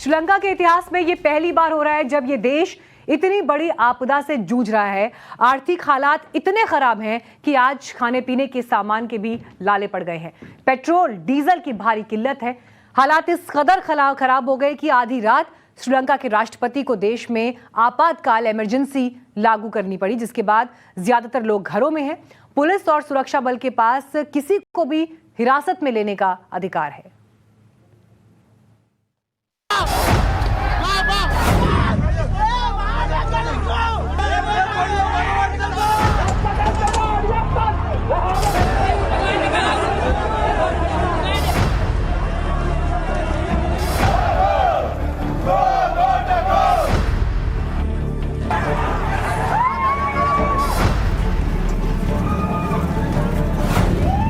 श्रीलंका के इतिहास में ये पहली बार हो रहा है जब ये देश इतनी बड़ी आपदा से जूझ रहा है। आर्थिक हालात इतने खराब हैं कि आज खाने पीने के सामान के भी लाले पड़ गए हैं। पेट्रोल डीजल की भारी किल्लत है। हालात इस कदर खराब हो गए कि आधी रात श्रीलंका के राष्ट्रपति को देश में आपातकाल इमरजेंसी लागू करनी पड़ी, जिसके बाद ज्यादातर लोग घरों में हैं। पुलिस और सुरक्षा बल के पास किसी को भी हिरासत में लेने का अधिकार है।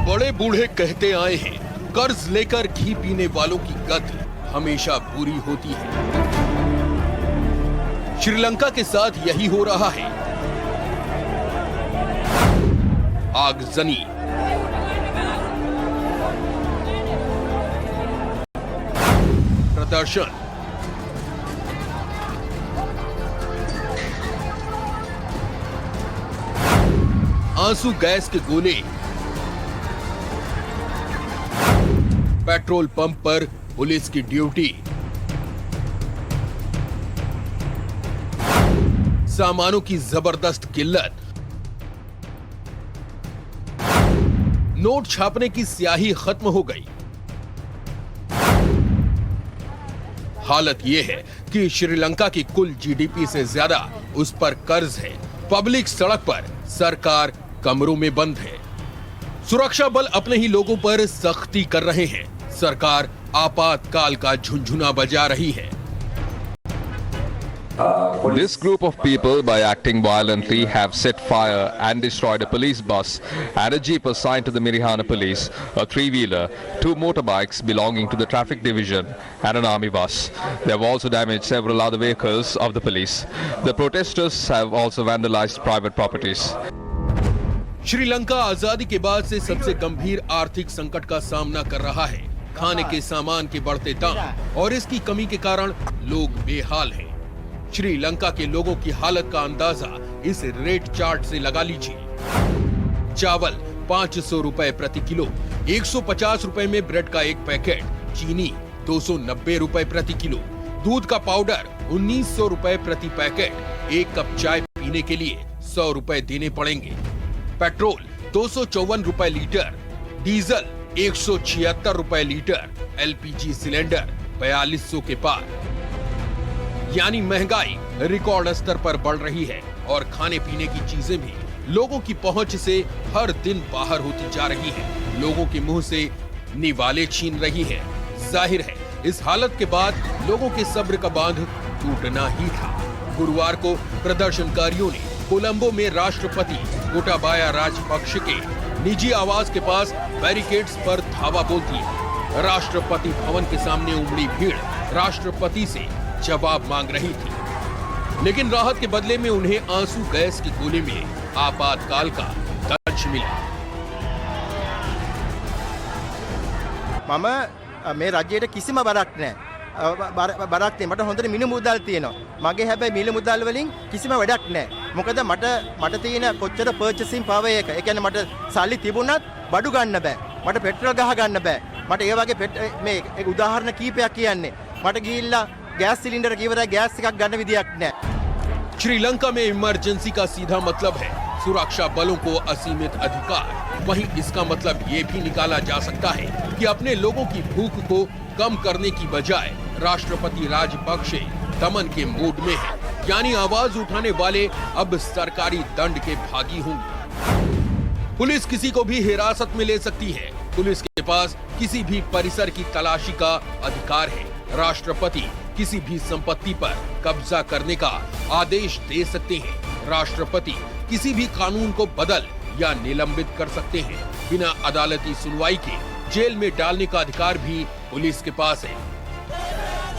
बड़े बूढ़े कहते आए हैं, कर्ज लेकर घी पीने वालों की गति हमेशा बुरी होती है। श्रीलंका के साथ यही हो रहा है। आगजनी, प्रदर्शन, आंसू गैस के गोले, पेट्रोल पंप पर पुलिस की ड्यूटी, सामानों की जबरदस्त किल्लत, नोट छापने की स्याही खत्म हो गई। हालत यह है कि श्रीलंका की कुल जीडीपी से ज्यादा उस पर कर्ज है। पब्लिक सड़क पर, सरकार कमरों में बंद है। सुरक्षा बल अपने ही लोगों पर सख्ती कर रहे हैं। सरकार आपातकाल का झुनझुना बजा रही है। This group of people, by acting violently, have set fire and destroyed a police bus and a jeep assigned to the Mirihana police, a three-wheeler, 2 motorbikes belonging to the traffic division and an army bus. They have also damaged several other vehicles of the police. The protesters have also vandalized private properties. Sri Lanka आजादी के बाद से सबसे गंभीर आर्थिक संकट का सामना कर रहा है। खाने के सामान के बढ़ते दाम और इसकी कमी के कारण लोग बेहाल हैं। श्रीलंका के लोगों की हालत का अंदाजा इस रेट चार्ट से लगा लीजिए। चावल 500 रुपए प्रति किलो, 150 रुपए में ब्रेड का एक पैकेट, चीनी 290 रुपए प्रति किलो, दूध का पाउडर 1900 रुपए प्रति पैकेट, एक कप चाय पीने के लिए 100 रुपए देने पड़ेंगे। पेट्रोल 254 रुपए लीटर, डीजल 176 रुपए लीटर, एलपीजी सिलेंडर 4200 के पार। यानी महंगाई रिकॉर्ड स्तर पर बढ़ रही है और खाने पीने की चीजें भी लोगों की पहुंच से हर दिन बाहर होती जा रही हैं। लोगों के मुंह से निवाले छीन रही है। जाहिर है इस हालत के बाद लोगों के सब्र का बांध टूटना ही था। गुरुवार को प्रदर्शनकारियों ने कोलंबो में राष्ट्रपति गोटाबाया राजपक्ष के निजी आवास के पास बैरिकेड्स पर धावा बोल दिया। राष्ट्रपति भवन के सामने उमड़ी भीड़ राष्ट्रपति से जवाब मांग रही थी, लेकिन राहत के बदले में उन्हें आंसू गैस के गोले में आपातकाल का दर्ज मिला। मामा මේ රජයට කිසිම බරක් නැහැ. බරක් තියෙන මට හොඳට මිල මුදල් තියෙනවා. මගේ හැබැයි මිල මුදල් වලින් කිසිම වැඩක් නැහැ. මොකද මට තියෙන කොච්චර පර්චේසින් පවර් එක. ඒ කියන්නේ මට සල්ලි තිබුණත් බඩු ගන්න බෑ. මට පෙට්‍රල් ගහ ගන්න බෑ. මට ඒ වගේ මේ එක උදාහරණ කීපයක් කියන්නේ. මට ගිහිල්ලා गैस सिलेंडर की वजह गैस का गन विधेयक ने। श्रीलंका में इमरजेंसी का सीधा मतलब है सुरक्षा बलों को असीमित अधिकार। वहीं इसका मतलब ये भी निकाला जा सकता है कि अपने लोगों की भूख को कम करने की बजाय राष्ट्रपति राजपक्षे दमन के मूड में है। यानी आवाज उठाने वाले अब सरकारी दंड के भागी होंगे। पुलिस किसी को भी हिरासत में ले सकती है। पुलिस के पास किसी भी परिसर की तलाशी का अधिकार है। राष्ट्रपति किसी भी संपत्ति पर कब्जा करने का आदेश दे सकते हैं। राष्ट्रपति किसी भी कानून को बदल या निलंबित कर सकते हैं। बिना अदालती सुनवाई के जेल में डालने का अधिकार भी पुलिस के पास है।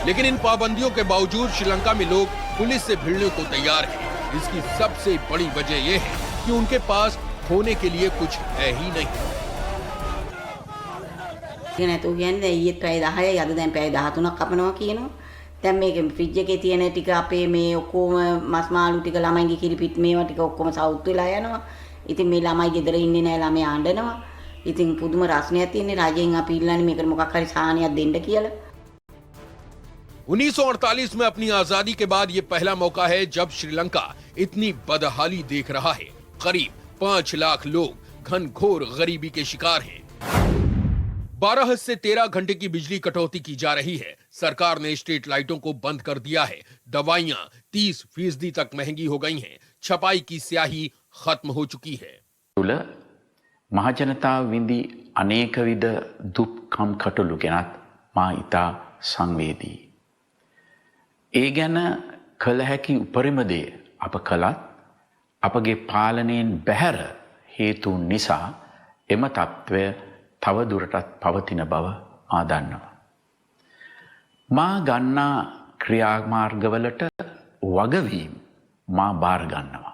लेकिन इन पाबंदियों के बावजूद श्रीलंका में लोग पुलिस से भिड़ने को तैयार हैं। इसकी सबसे बड़ी वजह यह है कि उनके पास खोने के लिए कुछ है ही नहीं। නැතු කියන්නේ ඊයේ පැය 10යි අද දැන් පැය 13ක් කපනවා කියනවා. දැන් මේක ෆ්‍රිජ් එකේ තියෙන ටික අපේ මේ ඔක්කොම මස් මාළු ටික ළමයිගේ කිරිපිට මේවා ටික ඔක්කොම සවුත් වෙලා යනවා. ඉතින් මේ ළමයි ගෙදර ඉන්නේ නැහැ ළමයි ආඬනවා. ඉතින් පුදුම රස්නයක් තියෙන්නේ රජයෙන් අපි ඉල්ලන්නේ මේකට මොකක් හරි සාහනයක් දෙන්න කියලා. 1948 में अपनी आजादी के बाद ये पहला मौका है जब श्रीलंका इतनी बदहाली देख रहा है। करीब 5 लाख लोग घनघोर गरीबी के शिकार हैं। 12 से 13 घंटे की बिजली कटौती की जा रही है। सरकार ने स्ट्रीट लाइटों को बंद कर दिया है। दवाइयां 30% तक महंगी हो गई हैं। छपाई की स्याही खत्म हो चुकी है। තුළ මහජනතාව විඳි අනේකවිධ දුක්කම් කටළු ගැනත් මා ඉතා සංවේදී. ඒ ගැන කළ හැකි උපරිම දේ අප කළත් අපගේ පාලනයෙන් බැහැර හේතුන් නිසා එම තත්ත්වය තව දුරටත් පවතින බව මා දන්නවා. මා ගන්නා ක්‍රියාමාර්ගවලට වගවීම් මා බාර ගන්නවා.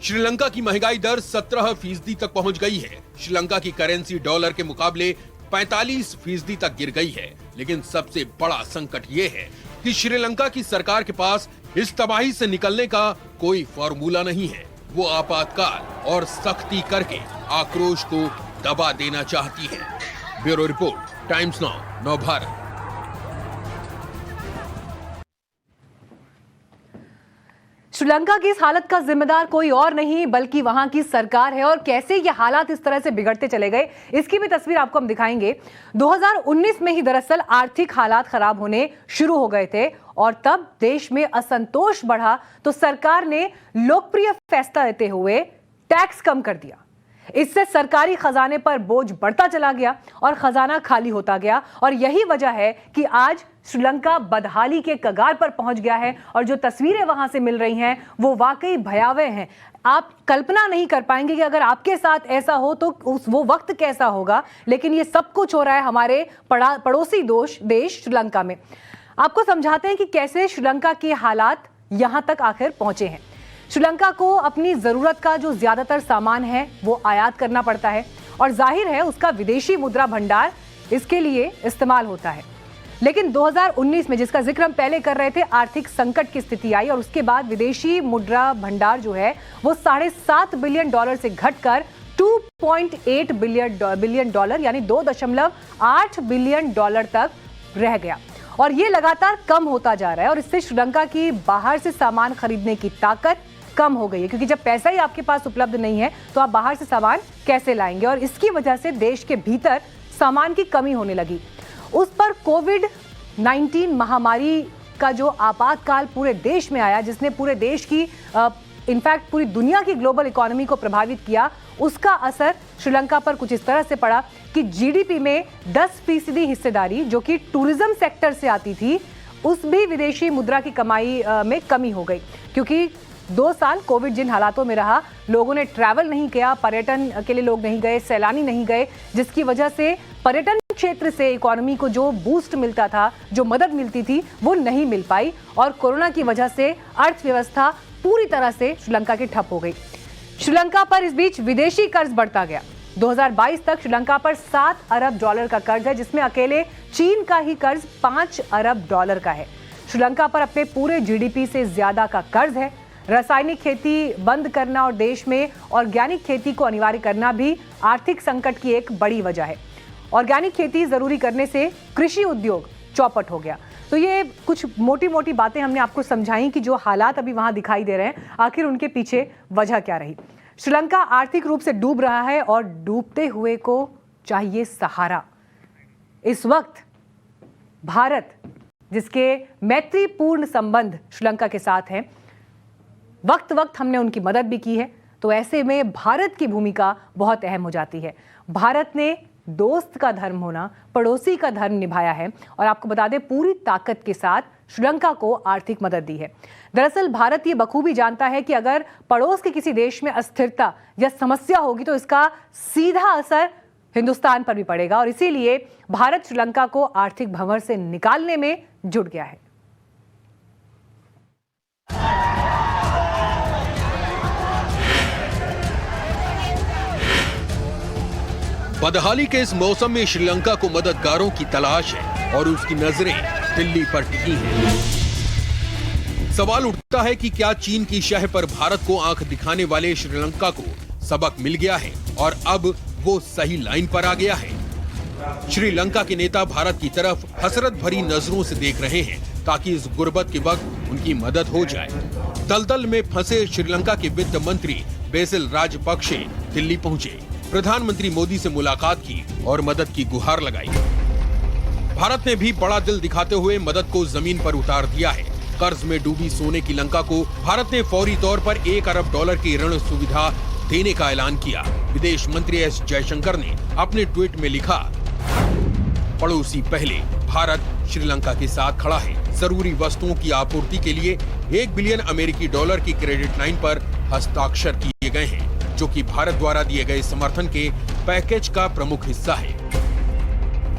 श्रीलंका की महंगाई दर 17% तक पहुंच गई है। श्रीलंका की करेंसी डॉलर के मुकाबले 45% तक गिर गई है। लेकिन सबसे बड़ा संकट ये है कि श्रीलंका की सरकार के पास इस तबाही से निकलने का कोई फॉर्मूला नहीं है। वो आपातकाल और सख्ती करके आक्रोश को दबा देना चाहती है। Bureau report, Times now, Navbharat. Sri Lanka की इस हालत का जिम्मेदार कोई और नहीं बल्कि वहां की सरकार है। और कैसे ये हालात इस तरह से बिगड़ते चले गए इसकी भी तस्वीर आपको हम दिखाएंगे। 2019 में ही दरअसल आर्थिक हालात खराब होने शुरू हो गए थे और तब देश में असंतोष बढ़ा तो सरकार ने लोकप्रिय फैसला लेते हुए टैक्स कम कर दिया। इससे सरकारी खजाने पर बोझ बढ़ता चला गया और खजाना खाली होता गया। और यही वजह है कि आज श्रीलंका बदहाली के कगार पर पहुंच गया है और जो तस्वीरें वहां से मिल रही हैं वो वाकई भयावह हैं। आप कल्पना नहीं कर पाएंगे कि अगर आपके साथ ऐसा हो तो वो वक्त कैसा होगा। लेकिन ये सब कुछ हो रहा है हमारे पड़ोसी देश श्रीलंका में। आपको समझाते हैं कि कैसे श्रीलंका के हालात यहां तक आखिर पहुंचे हैं। श्रीलंका को अपनी जरूरत का जो ज्यादातर सामान है वो आयात करना पड़ता है और जाहिर है उसका विदेशी मुद्रा भंडार इसके लिए इस्तेमाल होता है। लेकिन 2019 में जिसका जिक्र हम पहले कर रहे थे, आर्थिक संकट की स्थिति आई और उसके बाद विदेशी मुद्रा भंडार जो है वो $7.5 बिलियन से घटकर $2.8 बिलियन यानी $2.8 बिलियन तक रह गया। और ये लगातार कम होता जा रहा है और इससे श्रीलंका की बाहर से सामान खरीदने की ताकत कम हो गई है, क्योंकि जब पैसा ही आपके पास उपलब्ध नहीं है तो आप बाहर से सामान कैसे लाएंगे। और इसकी वजह से देश के भीतर सामान की कमी होने लगी। उस पर कोविड-19 महामारी का जो आपातकाल पूरे देश में आया, जिसने पूरे देश की इनफैक्ट पूरी दुनिया की ग्लोबल इकोनॉमी को प्रभावित किया, उसका असर श्रीलंका पर कुछ इस तरह से पड़ा कि जीडीपी में 10% हिस्सेदारी जो कि टूरिज्म सेक्टर से आती थी उस भी विदेशी मुद्रा की कमाई में कमी हो गई। क्योंकि 2 साल कोविड जिन हालातों में रहा, लोगों ने ट्रैवल नहीं किया, पर्यटन के लिए लोग नहीं गए, सैलानी नहीं गए, जिसकी वजह से पर्यटन क्षेत्र से इकोनॉमी को जो बूस्ट मिलता था, जो मदद मिलती थी, वो नहीं मिल पाई और कोरोना की वजह से अर्थव्यवस्था पूरी तरह से श्रीलंका की ठप हो गई। श्रीलंका पर इस बीच विदेशी कर्ज बढ़ता गया। 2022 तक श्रीलंका पर $7 अरब का कर्ज है, जिसमें अकेले चीन का ही कर्ज $5 अरब का है। श्रीलंका पर अपने पूरे जीडीपी से ज्यादा का कर्ज है। रासायनिक खेती बंद करना और देश में ऑर्गेनिक खेती को अनिवार्य करना भी आर्थिक संकट की एक बड़ी वजह है। ऑर्गेनिक खेती जरूरी करने से कृषि उद्योग चौपट हो गया। तो ये कुछ मोटी मोटी बातें हमने आपको समझाई कि जो हालात अभी वहां दिखाई दे रहे हैं, आखिर उनके पीछे वजह क्या रही। श्रीलंका आर्थिक रूप से डूब रहा है और डूबते हुए को चाहिए सहारा। इस वक्त भारत, जिसके मैत्रीपूर्ण संबंध श्रीलंका के साथ हैं, वक्त हमने उनकी मदद भी की है, तो ऐसे में भारत की भूमिका बहुत अहम हो जाती है। भारत ने दोस्त का धर्म होना, पड़ोसी का धर्म निभाया है और आपको बता दें पूरी ताकत के साथ श्रीलंका को आर्थिक मदद दी है। दरअसल भारत ये बखूबी जानता है कि अगर पड़ोस के किसी देश में अस्थिरता या समस्या होगी तो इसका सीधा असर हिंदुस्तान पर भी पड़ेगा और इसीलिए भारत श्रीलंका को आर्थिक भंवर से निकालने में जुट गया है। बदहाली के इस मौसम में श्रीलंका को मददगारों की तलाश है। और उसकी नजरें दिल्ली पर टिकी हैं। सवाल उठता है कि क्या चीन की शह पर भारत को आंख दिखाने वाले श्रीलंका को सबक मिल गया है और अब वो सही लाइन पर आ गया है। श्रीलंका के नेता भारत की तरफ हसरत भरी नजरों से देख रहे हैं ताकि इस गुर्बत के वक्त उनकी मदद हो जाए। दलदल में फंसे श्रीलंका के वित्त मंत्री बेसिल राजपक्षे दिल्ली पहुंचे, प्रधानमंत्री मोदी से मुलाकात की और मदद की गुहार लगाई। भारत ने भी बड़ा दिल दिखाते हुए मदद को जमीन पर उतार दिया है। कर्ज में डूबी सोने की लंका को भारत ने फौरी तौर पर $1 अरब की ऋण सुविधा देने का ऐलान किया। विदेश मंत्री एस जयशंकर ने अपने ट्वीट में लिखा, पड़ोसी पहले, भारत श्रीलंका के साथ खड़ा है। जरूरी वस्तुओं की आपूर्ति के लिए $1 बिलियन की क्रेडिट लाइन पर हस्ताक्षर किए गए हैं, जो कि भारत द्वारा दिए गए समर्थन के पैकेज का प्रमुख हिस्सा है।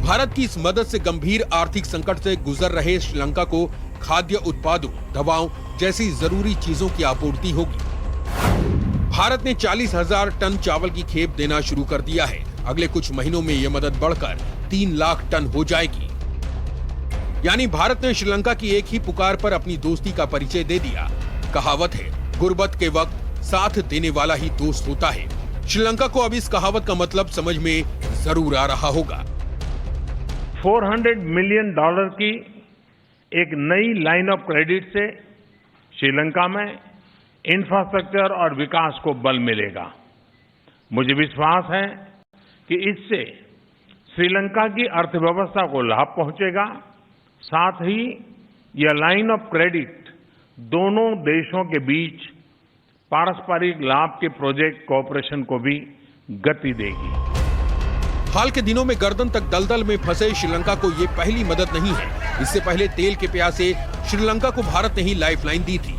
भारत की इस मदद से गंभीर आर्थिक संकट से गुजर रहे श्रीलंका को खाद्य उत्पादों, दवाओं जैसी जरूरी चीजों की आपूर्ति होगी। भारत ने 40,000 टन चावल की खेप देना शुरू कर दिया है। अगले कुछ महीनों में यह मदद बढ़कर 3 लाख टन हो जाएगी। यानी भारत ने श्रीलंका की एक ही पुकार पर अपनी दोस्ती का परिचय दे दिया। कहावत है, गुर्बत के वक्त साथ देने वाला ही दोस्त होता है। श्रीलंका को अब इस कहावत का मतलब समझ में जरूर आ रहा होगा। $400 मिलियन की एक नई लाइन ऑफ क्रेडिट से श्रीलंका में इंफ्रास्ट्रक्चर और विकास को बल मिलेगा। मुझे विश्वास है कि इससे श्रीलंका की अर्थव्यवस्था को लाभ पहुंचेगा। साथ ही यह लाइन ऑफ क्रेडिट दोनों देशों के बीच पारस्परिक लाभ के प्रोजेक्ट कोऑपरेशन को भी गति देगी। हाल के दिनों में गर्दन तक दलदल में फंसे श्रीलंका को ये पहली मदद नहीं है। इससे पहले तेल के प्यासे श्रीलंका को भारत ने ही लाइफलाइन दी थी।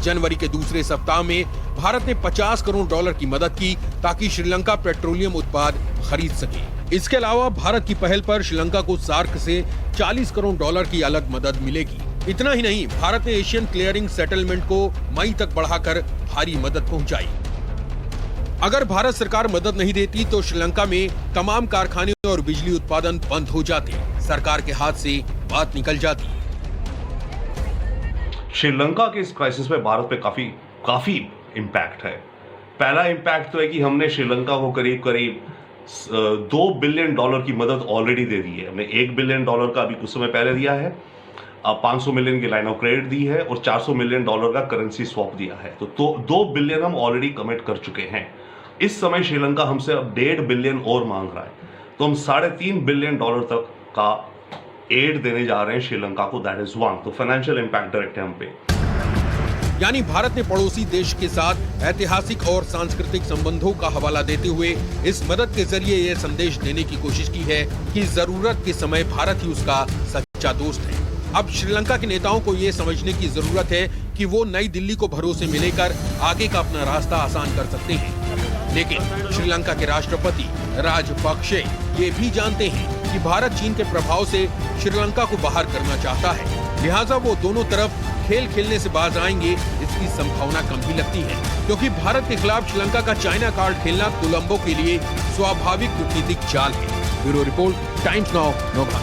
जनवरी के दूसरे सप्ताह में भारत ने $50 करोड़ की मदद की ताकि श्रीलंका पेट्रोलियम उत्पाद खरीद सके। इसके अलावा भारत की पहल पर श्रीलंका को सार्क से $40 करोड़ की अलग मदद मिलेगी। इतना ही नहीं, भारत ने एशियन क्लियरिंग सेटलमेंट को मई तक बढ़ाकर भारी मदद पहुंचाई। अगर भारत सरकार मदद नहीं देती तो श्रीलंका में तमाम कारखाने और बिजली उत्पादन बंद हो जाते, सरकार के हाथ से बात निकल जाती। श्रीलंका के इस क्राइसिस में भारत पे काफी इम्पैक्ट है। पहला इम्पैक्ट तो है कि हमने श्रीलंका को करीब $2 बिलियन की मदद ऑलरेडी दे दी है। हमने $1 बिलियन का अभी कुछ समय पहले दिया है, 500 मिलियन की लाइन ऑफ क्रेडिट दी है और $400 मिलियन का करेंसी स्वैप दिया है। तो 2 बिलियन हम ऑलरेडी कमिट कर चुके हैं। इस समय श्रीलंका हमसे अब $1.5 बिलियन और मांग रहा है, तो हम $3.5 बिलियन तक का एड देने जा रहे हैं श्रीलंका को। That is one. तो फाइनेंशियल इम्पैक्ट डायरेक्ट है हम पे। यानी भारत ने पड़ोसी देश के साथ ऐतिहासिक और सांस्कृतिक संबंधों का हवाला देते हुए इस मदद के जरिए यह संदेश देने की कोशिश की है कि जरूरत के समय भारत ही उसका सच्चा दोस्त है। अब श्रीलंका के नेताओं को ये समझने की जरूरत है कि वो नई दिल्ली को भरोसे में लेकर आगे का अपना रास्ता आसान कर सकते हैं। लेकिन श्रीलंका के राष्ट्रपति राजपक्षे ये भी जानते हैं कि भारत चीन के प्रभाव से श्रीलंका को बाहर करना चाहता है, लिहाजा वो दोनों तरफ खेल खेलने से बाज आएंगे, इसकी संभावना कम ही लगती है, क्योंकि भारत के खिलाफ श्रीलंका का चाइना कार्ड खेलना कोलंबो के लिए स्वाभाविक कूटनीतिक चाल है। Bureau report, Times Now, Nobha.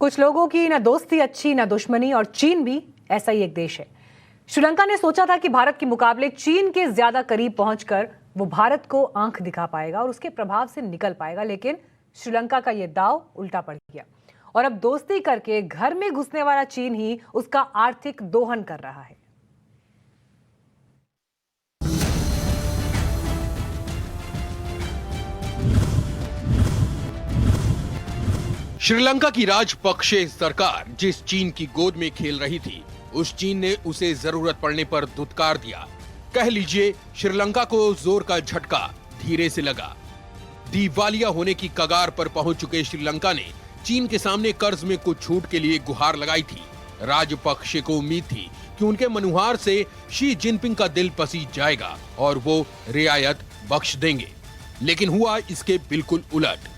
कुछ लोगों की न दोस्ती अच्छी न दुश्मनी, और चीन भी ऐसा ही एक देश है। श्रीलंका ने सोचा था कि भारत के मुकाबले चीन के ज्यादा करीब पहुंचकर वो भारत को आंख दिखा पाएगा और उसके प्रभाव से निकल पाएगा, लेकिन श्रीलंका का ये दाव उल्टा पड़ गया और अब दोस्ती करके घर में घुसने वाला चीन ही उसका आर्थिक दोहन कर रहा है। श्रीलंका की राजपक्षे सरकार जिस चीन की गोद में खेल रही थी, उस चीन ने उसे जरूरत पड़ने पर धुतकार दिया। कह लीजिए श्रीलंका को जोर का झटका धीरे से लगा। दिवालिया होने की कगार पर पहुंच चुके श्रीलंका ने चीन के सामने कर्ज में कुछ छूट के लिए गुहार लगाई थी। राजपक्षे को उम्मीद थी कि उनके मनुहार से शी जिनपिंग का दिल पसीज जाएगा और वो रियायत बख्श देंगे, लेकिन हुआ इसके बिल्कुल उलट।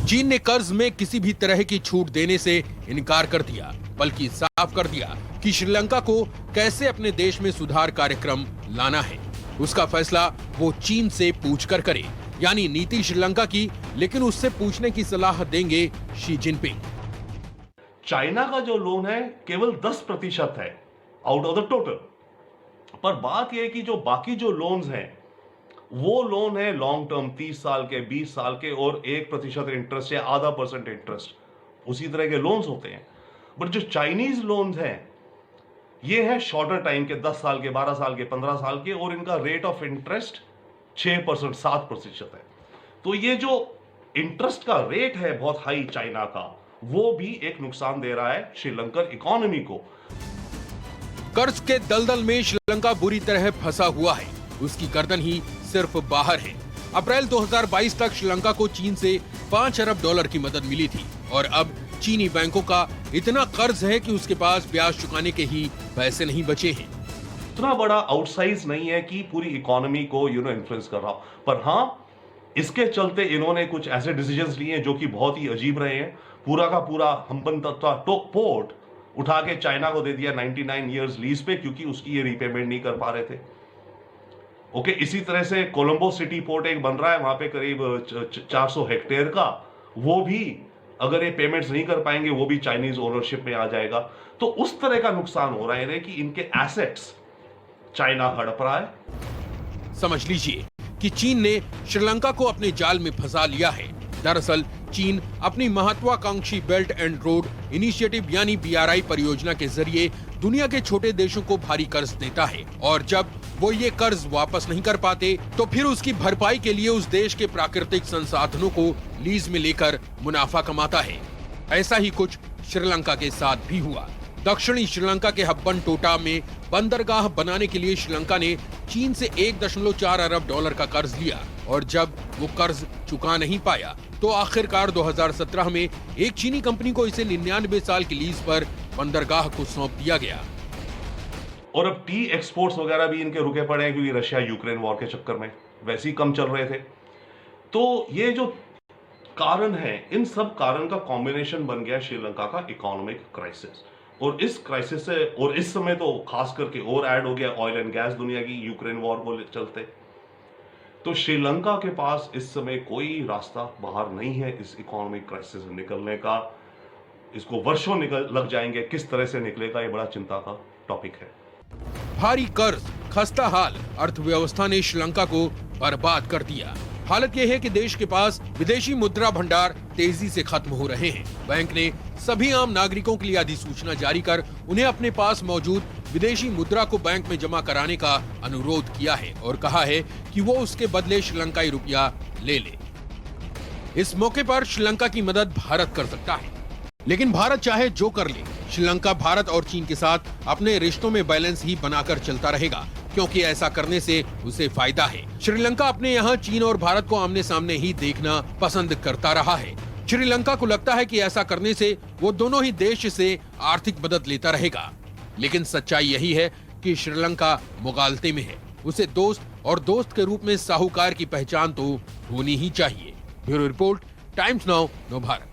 चीन ने कर्ज में किसी भी तरह की छूट देने से इनकार कर दिया, बल्कि साफ कर दिया कि श्रीलंका को कैसे अपने देश में सुधार कार्यक्रम लाना है। उसका फैसला वो चीन से पूछकर करे, यानी नीति श्रीलंका की, लेकिन उससे पूछने की सलाह देंगे शी जिनपिंग। चाइना का जो लोन है केवल 10% है आउट ऑफ द टोटल, पर बात यह है कि जो बाकी जो लोन्स हैं वो लोन है लॉन्ग टर्म, 30 साल के, 20 साल के, और 1% इंटरेस्ट या आधा % इंटरेस्ट, उसी तरह के लोन्स होते हैं। बट जो चाइनीज लोन्स हैं ये है शॉर्टर टाइम के, 10 साल के, 12 साल के, 15 साल के, और इनका रेट ऑफ इंटरेस्ट 6%, 7% है। तो ये जो इंटरेस्ट का रेट है बहुत हाई चाइना का, वो भी एक नुकसान दे रहा है श्रीलंकन इकोनॉमी को। कर्ज के दलदल में श्रीलंका बुरी तरह फंसा हुआ है, उसकी गर्दन ही सिर्फ बाहर है। अप्रैल 2022 तक श्रीलंका को चीन से $5 अरब की मदद मिली थी, और अब चीनी बैंकों का इतना कर्ज है कि उसके पास ब्याज चुकाने के ही पैसे नहीं बचे हैं। इतना बड़ा आउटसाइज नहीं है कि पूरी इकोनॉमी को इन्फ्लुएंस कर रहा हो, पर हाँ इसके चलते इन्होंने कुछ ऐसे डिसीजंस लिए हैं जो कि बहुत ही अजीब रहे हैं। पूरा का पूरा हम्बनतोटा पोर्ट उठा के चाइना को दे दिया 99 इयर्स लीज पे, क्योंकि उसकी ये रीपेमेंट नहीं कर पा रहे थे। ओके, इसी तरह से कोलंबो सिटी पोर्ट एक बन रहा है, वहां पे करीब 400 हेक्टेयर का, वो भी अगर ये पेमेंट्स नहीं कर पाएंगे वो भी चाइनीज ओनरशिप में आ जाएगा। तो उस तरह का नुकसान हो रहा है कि इनके एसेट्स चाइना हड़प रहा है। समझ लीजिए कि चीन ने श्रीलंका को अपने जाल में फंसा लिया है। दरअसल चीन अपनी महत्वाकांक्षी बेल्ट एंड रोड इनिशिएटिव यानी BRI परियोजना के जरिए दुनिया के छोटे देशों को भारी कर्ज देता है, और जब वो ये कर्ज वापस नहीं कर पाते तो फिर उसकी भरपाई के लिए उस देश के प्राकृतिक संसाधनों को लीज में लेकर मुनाफा कमाता है। ऐसा ही कुछ श्रीलंका के साथ भी हुआ। दक्षिणी श्रीलंका के हम्बनटोटा में बंदरगाह बनाने के लिए श्रीलंका ने चीन से $1.4 अरब का कर्ज लिया, और जब वो कर्ज चुका नहीं पाया तो आखिरकार 2017 में एक चीनी कंपनी को इसे 99 साल की लीज पर बंदरगाह को सौंप दिया गया। और अब टी एक्सपोर्ट्स वगैरह भी इनके रुके पड़े हैं, क्योंकि रशिया यूक्रेन वॉर के चक्कर में वैसे ही कम चल रहे थे। तो ये जो कारण है, इन सब कारण का कॉम्बिनेशन बन गया श्रीलंका का इकोनॉमिक क्राइसिस। और इस क्राइसिस से, और इस समय तो खास करके और ऐड हो गया ऑयल एंड गैस दुनिया की यूक्रेन वॉर को चलते। तो श्रीलंका के पास इस समय कोई रास्ता बाहर नहीं है इस इकोनॉमिक क्राइसिस से निकलने का। इसको वर्षों लग जाएंगे, किस तरह से निकलेगा ये बड़ा चिंता का टॉपिक है। भारी कर्ज, खस्ता हाल अर्थव्यवस्था ने श्रीलंका को बर्बाद कर दिया। हालत यह है कि देश के पास विदेशी मुद्रा भंडार तेजी से खत्म हो रहे हैं। बैंक ने सभी आम नागरिकों के लिए अधिसूचना जारी कर उन्हें अपने पास मौजूद विदेशी मुद्रा को बैंक में जमा कराने का अनुरोध किया है, और कहा है कि वो उसके बदले श्रीलंकाई रुपया ले ले। इस मौके पर श्रीलंका की मदद भारत कर सकता है, लेकिन भारत चाहे जो कर ले, श्रीलंका भारत और चीन के साथ अपने रिश्तों में बैलेंस ही बनाकर चलता रहेगा, क्योंकि ऐसा करने से उसे फायदा है। श्रीलंका अपने यहाँ चीन और भारत को आमने सामने ही देखना पसंद करता रहा है। श्रीलंका को लगता है कि ऐसा करने से वो दोनों ही देश से आर्थिक मदद लेता रहेगा, लेकिन सच्चाई यही है कि श्रीलंका मुगालते में है। उसे दोस्त और दोस्त के रूप में साहूकार की पहचान तो होनी ही चाहिए। ब्यूरो रिपोर्ट, टाइम्स नाउ, नव भारत।